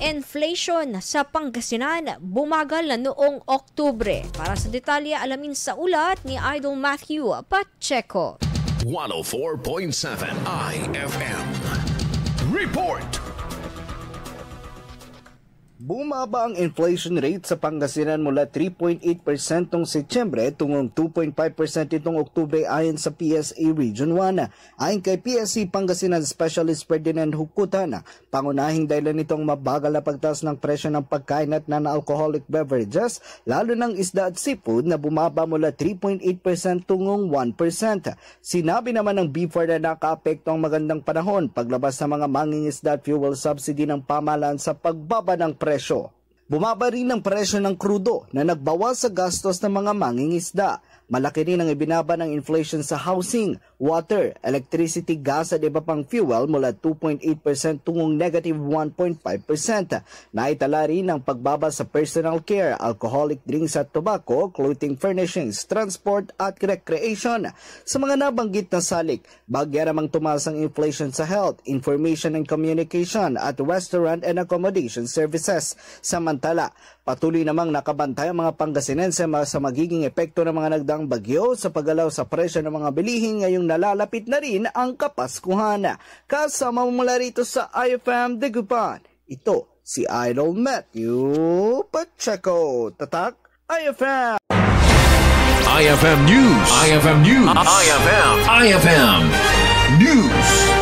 inflation sa Pangasinan bumagal na noong Oktubre. Para sa detalye, alamin sa ulat ni Idol Matthew Pacheco. 104.7 IFM Report. Bumaba ang inflation rate sa Pangasinan mula 3.8% noong Setyembre tungong 2.5% itong Oktubre ayon sa PSA Region 1. Ayon kay PSC Pangasinan Specialist Ferdinand Hukutan, pangunahing dahilan nitong mabagal na pagtaas ng presyo ng pagkain at non-alcoholic beverages, lalo ng isda at seafood na bumaba mula 3.8% tungong 1%. Sinabi naman ng BIFAR na nakaapekto ang magandang panahon paglabas ng mga mangingisda at fuel subsidy ng pamahalaan sa pagbaba ng presyo. Bumaba rin ang presyo ng krudo na nagbawas sa gastos ng mga mangingisda. Malaki rin ang ibinaba ng inflation sa housing, water, electricity, gas at iba pang fuel mula 2.8% tungong negative 1.5%. Naitala rin ang pagbaba sa personal care, alcoholic drinks at tobacco, clothing furnishings, transport at recreation. Sa mga nabanggit na salik, bagya namang tumaas ang inflation sa health, information and communication at restaurant and accommodation services. Samantala, patuloy namang nakabantay ang mga Pangasinense sa magiging epekto ng mga nagdaang bagyo sa paggalaw sa presyo ng mga bilihin ngayong nalalapit na rin ang Kapaskuhan. Kasama mo mula rito sa IFM Dagupan, ito si Idol Matthew Pacheco. Tatak IFM! IFM News. IFM News. IFM News.